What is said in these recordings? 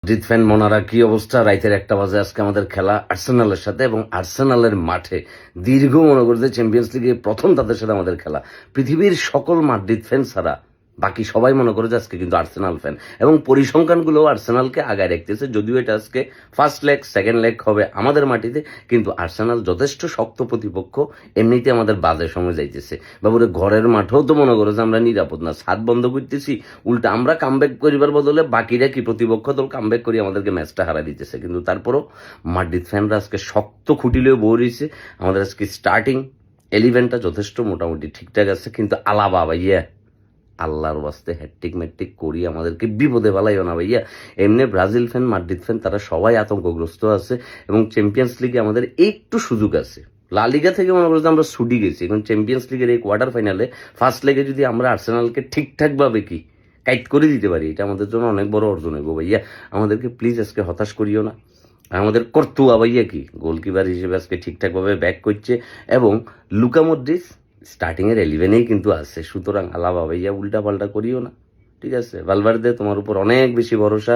Madrid fan মনারা কি অবস্থা? রাইতের 1টা বাজে আজকে আমাদের খেলা আর্সেনালের সাথে, এবং আর্সেনালের মাঠে দীর্ঘ মনে করতে চ্যাম্পিয়ন্স লিগে প্রথম তাদের সাথে আমাদের খেলা। পৃথিবীর সকল মাদ্রিদ ফ্যান ছাড়া বাকি সবাই মনে করে যে আজকে কিন্তু আর্সেনাল ফ্যান, এবং পরিসংখ্যানগুলো আর্সেনালকে আগায় রাখতেছে। যদিও এটা আজকে ফার্স্ট লেগ সেকেন্ড লেগ হবে আমাদের মাটিতে, কিন্তু আর্সেনাল যথেষ্ট শক্ত প্রতিপক্ষ। এমনিতে আমাদের বাজে সময় যাইতেছে বাবুরে, ঘরের মাঠেও তো মনে করো যে আমরা নিরাপদ না, ছাদ বন্ধ করতেছি, উল্টা আমরা কামব্যাক করিবার বদলে বাকিরা কি প্রতিপক্ষ দল কামব্যাক করি আমাদেরকে ম্যাচটা হারা দিতেছে। কিন্তু তারপরও মাদ্রিদ ফ্যানরা আজকে শক্ত খুঁটিলেও বউ রয়েছে। আমাদের আজকে স্টার্টিং 11টা যথেষ্ট মোটামুটি ঠিকঠাক আছে, কিন্তু আলাবা ভাইয়া আল্লাহর ওয়াস্তে হ্যাট্রিক ম্যাট্রিক করি আমাদেরকে বিপদে ফেলাইও না ভাইয়া। এমনি ব্রাজিল ফ্যান মাদ্রিদ ফ্যান তারা সবাই আতঙ্কগ্রস্ত আছে, এবং চ্যাম্পিয়ন্স লিগে আমাদের একটু সুযোগ আছে। লা লিগা থেকে মনে করছে আমরা ছুটি গেছি, এখন চ্যাম্পিয়ন্স লিগের এই কোয়ার্টার ফাইনালে ফার্স্ট লেগে যদি আমরা আর্সেনালকে ঠিকঠাকভাবে কি কাইট করে দিতে পারি, এটা আমাদের জন্য অনেক বড় অর্জন হইব ভাইয়া। আমাদেরকে প্লিজ আজকে হতাশ করিও না। আমাদের কর্তুয়া ভাইয়া কি গোলকিপার হিসেবে আজকে ঠিকঠাকভাবে ব্যাক করছে, এবং লুকা মডরিচ স্টার্টিংয়ের 11এই কিন্তু আছে। সুতরাং আলাবা ভাইয়া উল্টা পাল্টা করিও না, ঠিক আছে? ভালভার্দে তোমার উপর অনেক বেশি ভরসা,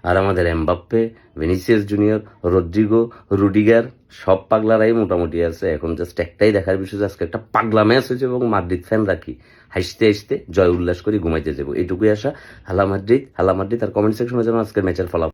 আর আমাদের Mbappe, Vinicius Junior, Rodrygo, Rudiger সব পাগলারাই মোটামুটি আছে। এখন জাস্ট একটাই দেখার বিষয় যে আজকে একটা পাগলা ম্যাচ হয়েছে, এবং মাদ্রিদ ফ্যান রাখি হাসতে হাসতে জয় উল্লাস করে ঘুমাইতে যাবো, এইটুকুই আশা। হালা মাদ্রিদ, হালা মাদ্রিদ। আর কমেন্ট সেকশনে যেন আজকের ম্যাচের ফলাফল